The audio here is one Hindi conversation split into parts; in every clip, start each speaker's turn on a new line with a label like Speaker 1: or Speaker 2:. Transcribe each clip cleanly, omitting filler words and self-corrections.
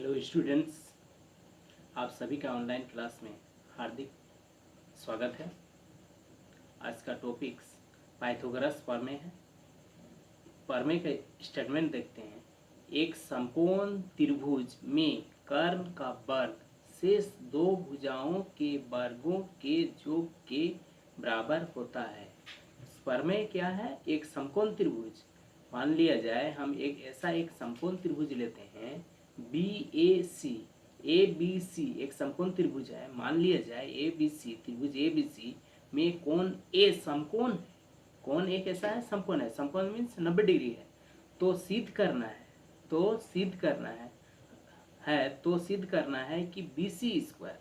Speaker 1: हेलो स्टूडेंट्स, आप सभी का ऑनलाइन क्लास में हार्दिक स्वागत है। आज का टॉपिक्स पाइथागोरस प्रमेय है। प्रमेय का स्टेटमेंट देखते हैं। एक समकोण त्रिभुज में कर्ण का वर्ग शेष दो भुजाओं के वर्गों के योग के बराबर होता है। प्रमेय क्या है? एक समकोण त्रिभुज, मान लिया जाए हम एक समकोण त्रिभुज लेते हैं ए बी सी एक समकोण त्रिभुज है। मान लिया जाए ए बी सी त्रिभुज ए बी सी में कोण ए समकोण है। कोण एक ऐसा है, समकोण है। समकोण मीन्स 90 डिग्री है। तो सिद्ध करना है कि बी सी स्क्वायर,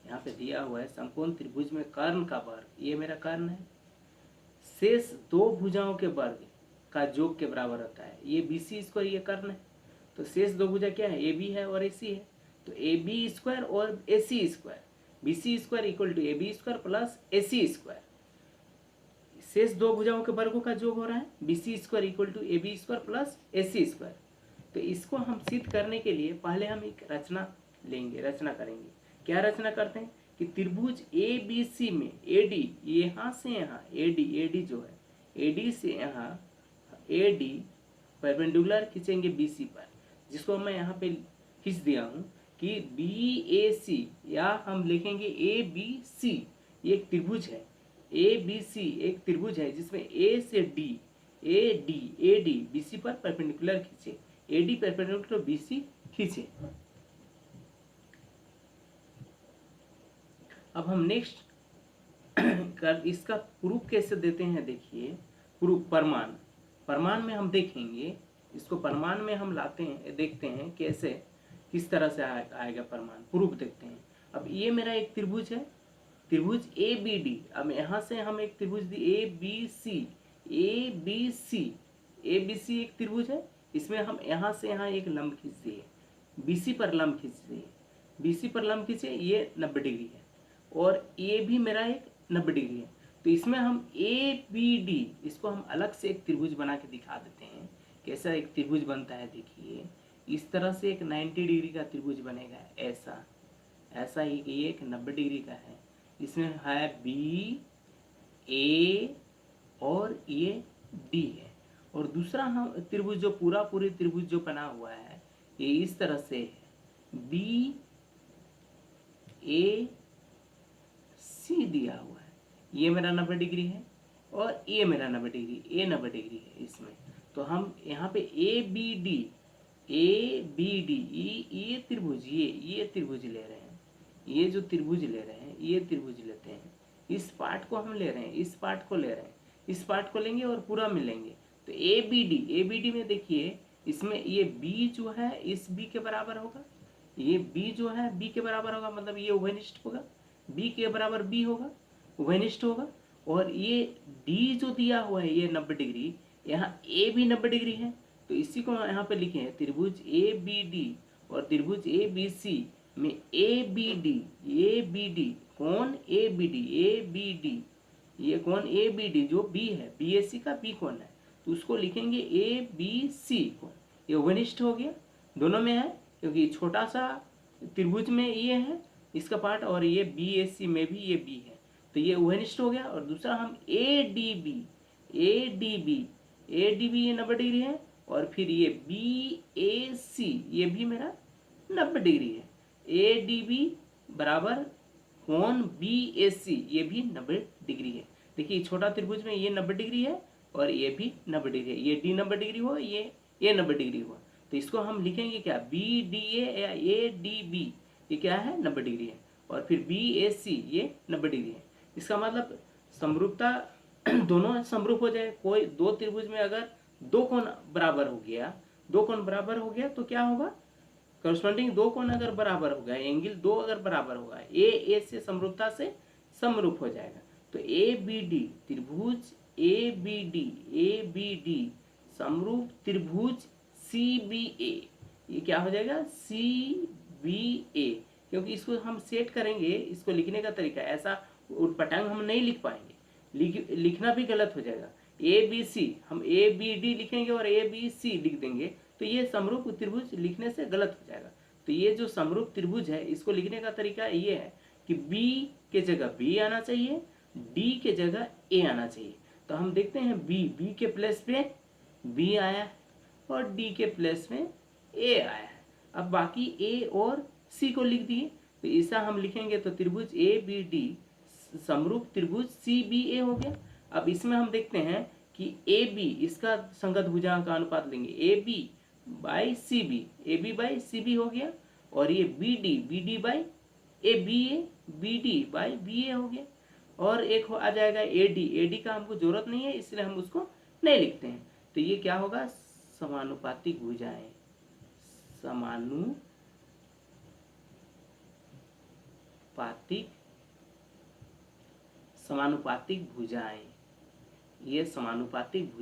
Speaker 1: यहाँ पे दिया हुआ है समकोण त्रिभुज में कर्ण का वर्ग, ये मेरा कर्ण है, शेष दो भुजाओं के वर्ग का योग के बराबर होता है। ये बी सी स्क्वायर, ये कर्ण है। तो शेष दो भुजा क्या है? ए बी है और ए सी है। तो ए बी स्क्वायर और A C square, B C square equal to A B square plus A C square. शेष दो भुजाओं के वर्गों का योग हो रहा है B C square equal to A B square plus A C square. तो इसको हम सिद्ध करने के लिए पहले हम एक रचना करेंगे। क्या रचना करते हैं कि त्रिभुज ए बी सी में ए डी, यहाँ से यहाँ ए डी जो है, ए डी से यहाँ ए डी परपेंडिकुलर खींचेंगे बी सी पर, जिसको मैं यहाँ पे खींच दिया हूँ कि बी ए सी, या हम लिखेंगे ए बी सी। ये एक त्रिभुज है, ए बी सी एक त्रिभुज है जिसमें ए से D, A D B C पर परपेंडिकुलर खींचे, A D perpendicular B C खींचे। अब हम नेक्स्ट कर इसका प्रूफ कैसे देते हैं। देखिए प्रूफ प्रमाण में हम देखेंगे इसको। प्रमाण में हम लाते हैं, देखते हैं कैसे, किस तरह से आएगा प्रमाण। प्रूफ देखते हैं। अब ये मेरा एक त्रिभुज है, त्रिभुज ए बी डी। अब यहाँ से हम एक त्रिभुज दी ए बी सी एक त्रिभुज है। इसमें हम यहाँ से यहाँ एक लंब खींच दिए, बी सी पर लंब खींचे, ये 90 डिग्री है और ये भी मेरा एक 90 डिग्री है। तो इसमें हम ए बी डी, इसको हम अलग से एक त्रिभुज बना के दिखा देते हैं कैसा एक त्रिभुज बनता है। देखिए इस तरह से एक 90 डिग्री का त्रिभुज बनेगा, ऐसा ही कि ये एक 90 डिग्री का है। इसमें है बी ए और ये डी है। और दूसरा हम त्रिभुज जो पूरी त्रिभुज जो बना हुआ है, ये इस तरह से है, बी ए सी दिया हुआ है। ये मेरा 90 डिग्री है और ये मेरा 90 डिग्री, ये 90 डिग्री है इसमें। तो हम यहाँ पे ए बी डी ये त्रिभुज, ये त्रिभुज ले रहे हैं, ये जो त्रिभुज ले रहे हैं, ये त्रिभुज लेते हैं। इस पार्ट को हम ले रहे हैं, इस पार्ट को ले रहे हैं, इस पार्ट को लेंगे और पूरा मिलेंगे। तो ए बी डी में देखिए, इसमें ये बी जो है इस बी के बराबर होगा, ये बी जो है बी के बराबर होगा, मतलब ये उभयनिष्ठ होगा, बी के बराबर बी होगा, उभयनिष्ठ होगा। और ये डी जो दिया हुआ है ये 90 डिग्री, यहाँ ए भी 90 डिग्री है। तो इसी को यहाँ पे लिखे हैं त्रिभुज ए बी डी और त्रिभुज ए बी सी में ए बी डी कौन ए बी डी, ये कौन ए बी डी जो बी है, बी ए सी का बी कौन है, तो उसको लिखेंगे ए बी सी कौन। ये उभयनिष्ठ हो गया, दोनों में है, क्योंकि छोटा सा त्रिभुज में ये है इसका पार्ट, और ये बी ए सी में भी ये बी है, तो ये उभयनिष्ठ हो गया। और दूसरा हम ए डी बी ये 90 डिग्री है, और फिर ये बी ए सी ये भी मेरा 90 डिग्री है। ए डी बी बराबर कोण बी ए सी, ये भी 90 डिग्री है। देखिए छोटा त्रिभुज में ये 90 डिग्री है और ये भी 90 डिग्री है, ये डी 90 डिग्री हो, ये 90 डिग्री हुआ। तो इसको हम लिखेंगे क्या, B D A D B, ये क्या है 90 डिग्री है, और फिर बी ए सी ये 90 डिग्री है। इसका मतलब समरूपता दोनों समरूप हो जाए। कोई दो त्रिभुज में अगर दो कोण बराबर हो गया तो क्या होगा, करस्पॉन्डिंग दो कोण अगर बराबर हो गया, एंगल दो अगर बराबर होगा, ए से समरूपता से समरूप हो जाएगा। तो ए बी डी त्रिभुज ए बी डी समरूप त्रिभुज सी बी ए, ये क्या हो जाएगा सी बी ए, क्योंकि इसको हम सेट करेंगे। इसको लिखने का तरीका ऐसा उटपटांग हम नहीं लिख पाएंगे, लिखना भी गलत हो जाएगा। ए बी सी हम ए बी डी लिखेंगे और ए बी सी लिख देंगे, तो ये समरूप त्रिभुज लिखने से गलत हो जाएगा। तो ये जो समरूप त्रिभुज है इसको लिखने का तरीका ये है कि बी के जगह बी आना चाहिए, डी के जगह ए आना चाहिए। तो हम देखते हैं बी के प्लेस पे बी आया है और डी के प्लेस में ए आया है। अब बाकी ए और सी को लिख दिए, तो ऐसा हम लिखेंगे तो त्रिभुज ए बी डी समरूप त्रिभुज सी बी ए हो गया। अब इसमें हम देखते हैं कि ए बी इसका संगत भुजाओं का अनुपात लेंगे, A B by C B, A B by C B हो गया। और ये B D by A B D by B A हो गया। और एक आ जाएगा ए डी का हमको जरूरत नहीं है इसलिए हम उसको नहीं लिखते हैं। तो ये क्या होगा, समानुपातिक भुजाएं, समानुपातिक भुजाएं, ये समानुपातिक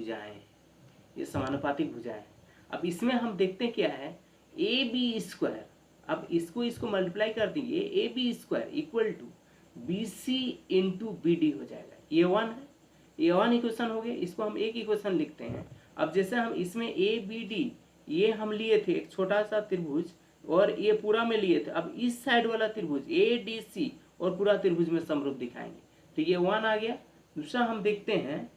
Speaker 1: भुजाएं। अब इसमें हम देखते हैं क्या है, ए बी स्क्वायर, अब इसको मल्टीप्लाई कर देंगे, A B square equal to B C into B D हो जाएगा। ये वन है, ये वन इक्वेशन हो गया, इसको हम एक इक्वेशन लिखते हैं। अब जैसे हम इसमें ए बी डी ये हम लिए थे एक छोटा सा त्रिभुज और ये पूरा में लिए थे, अब इस साइड वाला त्रिभुज ए डी सी और पूरा त्रिभुज में समरूप दिखाएंगे। तो ये वन आ गया। दूसरा हम देखते हैं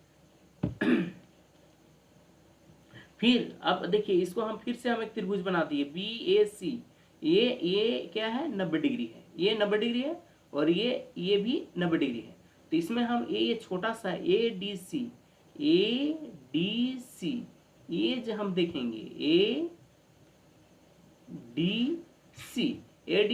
Speaker 1: फिर अब देखिए इसको हम फिर से हम एक त्रिभुज बना दिए बी ए सी, ये क्या है 90 डिग्री है, ये 90 डिग्री है और ये भी 90 डिग्री है। तो इसमें हम ये छोटा सा ए डी सी ये जो हम देखेंगे ए डी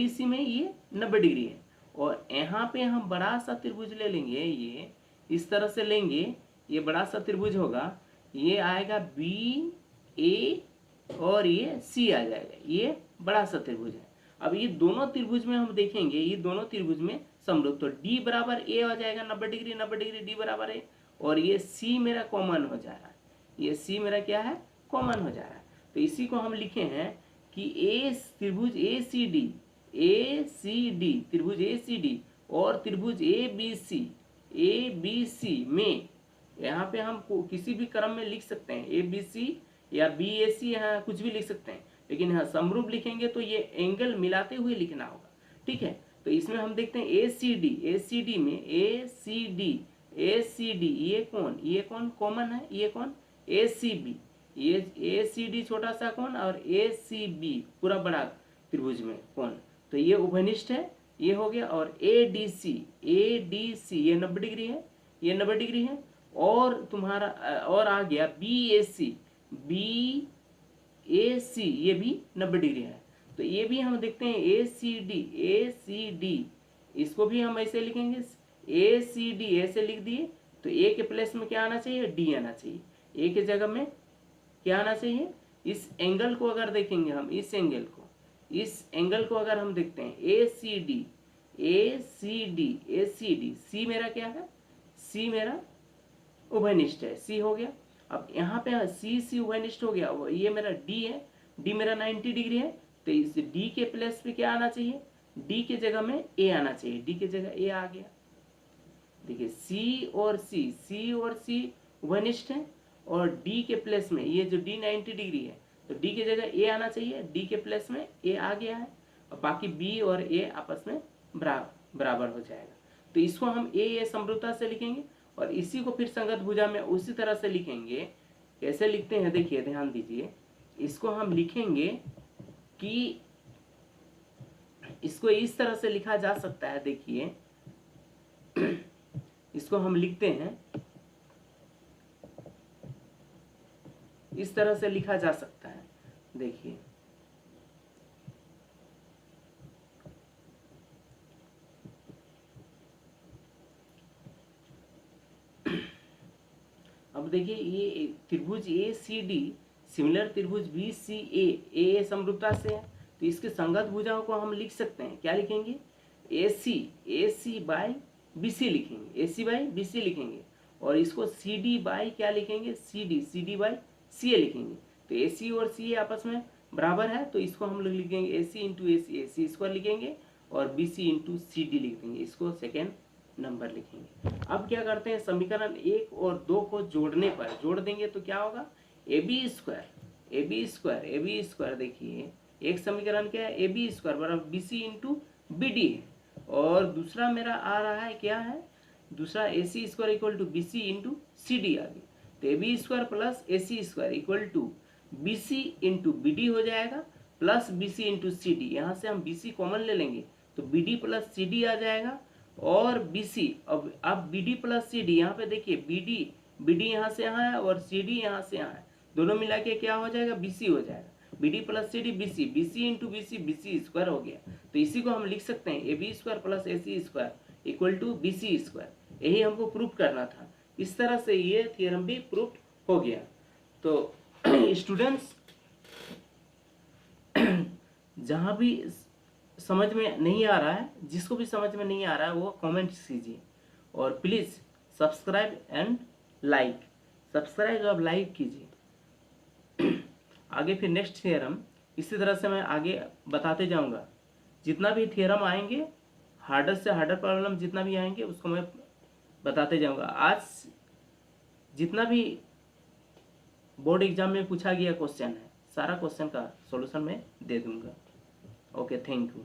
Speaker 1: सी में ये 90 डिग्री है और यहाँ पे हम बड़ा सा त्रिभुज ले लेंगे, ये इस तरह से लेंगे, ये बड़ा सा त्रिभुज होगा, ये आएगा बी ए और ये सी आ जाएगा, ये बड़ा सा त्रिभुज है। अब ये दोनों त्रिभुज में हम देखेंगे, ये दोनों त्रिभुज में समरूप, तो डी बराबर ए हो जाएगा 90 डिग्री डी बराबर ए, और ये सी मेरा कॉमन हो जा रहा है, ये सी मेरा क्या है कॉमन हो जा रहा है। तो इसी को हम लिखे हैं कि ए त्रिभुज ए सी डी त्रिभुज ए सी डी और त्रिभुज ए बी सी में, यहाँ पे हम किसी भी क्रम में लिख सकते हैं, ए बी सी या बी ए सी, यहाँ कुछ भी लिख सकते हैं, लेकिन यहाँ समरूप लिखेंगे तो ये एंगल मिलाते हुए लिखना होगा, ठीक है। तो इसमें हम देखते हैं ए सी डी में ए सी डी ये कौन कॉमन है, ये कौन ए सी बी, ये ए सी डी छोटा सा कौन और ए सी बी पूरा बड़ा त्रिभुज में कौन, तो ये उभयनिष्ठ है, ये हो गया। और ए डी सी ये 90 डिग्री है, ये 90 डिग्री है। और तुम्हारा और आ गया बी ए सी ये भी 90 डिग्री है। तो ये भी हम देखते हैं ए सी डी इसको भी हम ऐसे लिखेंगे, ए सी डी ऐसे लिख दिए, तो ए के प्लेस में क्या आना चाहिए, डी आना चाहिए, ए के जगह में क्या आना चाहिए। इस एंगल को अगर देखेंगे हम, इस एंगल को अगर हम देखते हैं ए सी डी सी मेरा क्या है, सी मेरा उभयनिष्ठ है, सी हो गया। अब यहाँ पे सी उभयनिष्ठ हो गया, ये मेरा डी है, डी मेरा 90 डिग्री है, तो इस डी के प्लेस पे क्या आना चाहिए, डी के जगह में ए आना चाहिए, डी के जगह ए आ गया। देखिए सी और सी उभयनिष्ठ है और डी के प्लेस में ये जो डी 90 डिग्री है तो डी के जगह ए आना चाहिए, डी के प्लेस में ए आ गया है और बाकी बी और ए आपस में बराबर हो जाएगा। तो इसको हम ए समरूपता से लिखेंगे और इसी को फिर संगत भुजा में उसी तरह से लिखेंगे। कैसे लिखते हैं देखिए, ध्यान दीजिए, इसको हम लिखेंगे कि इसको इस तरह से लिखा जा सकता है। देखिए इसको हम लिखते हैं, इस तरह से लिखा जा सकता है। देखिए अब देखिए ये त्रिभुज ए सी डी सिमिलर त्रिभुज बी सी ए समरूपता से है, तो इसके संगत भुजाओं को हम लिख सकते हैं। क्या लिखेंगे, ए सी बाई बी सी लिखेंगे, ए सी बाई बी सी लिखेंगे और इसको सी डी बाई क्या लिखेंगे, सी डी बाई सी ए लिखेंगे। तो ए सी और सी ए आपस में बराबर है, तो इसको हम लोग लिखेंगे ए सी इंटू ए सी स्क्वायर लिखेंगे और B C into C D लिख देंगे, इसको सेकेंड नंबर लिखेंगे। अब क्या करते हैं, समीकरण 1 और 2 को जोड़ने पर जोड़ देंगे तो क्या होगा, ए बी स्क्वायर देखिए एक समीकरण क्या है, ए बी स्क्वायर बराबर B C into B D है, और दूसरा मेरा आ रहा है क्या है, दूसरा A C square equal to B C into C D आ गया। तो A B square plus A C square equal to B C into B D हो जाएगा, plus B C into C D, यहाँ से हम बी सी कॉमन ले लेंगे तो B D plus C D आ जाएगा, और बी सी अब B D plus C D, यहाँ पे देखिए बी डी यहाँ से यहाँ है और सी डी यहाँ से यहाँ है, दोनों मिला के क्या हो जाएगा, बी सी हो जाएगा, B D plus C D B C into B C square हो गया। तो इसी को हम लिख सकते हैं A B square plus A C square equal to B C square, यही हमको प्रूफ करना था। इस तरह से ये थ्योरम भी प्रूफ हो गया। तो स्टूडेंट्स जहाँ भी समझ में नहीं आ रहा है, जिसको भी समझ में नहीं आ रहा है वो कमेंट कीजिए, और please subscribe and like, subscribe और लाइक कीजिए। आगे फिर नेक्स्ट थ्योरम इसी तरह से मैं आगे बताते जाऊंगा, जितना भी थ्योरम आएंगे, हार्डर से हार्डर प्रॉब्लम जितना भी आएंगे उसको मैं बताते जाऊंगा। आज जितना भी बोर्ड एग्जाम में पूछा गया क्वेश्चन है, सारा क्वेश्चन का सॉल्यूशन मैं दे दूंगा। Okay, thank you.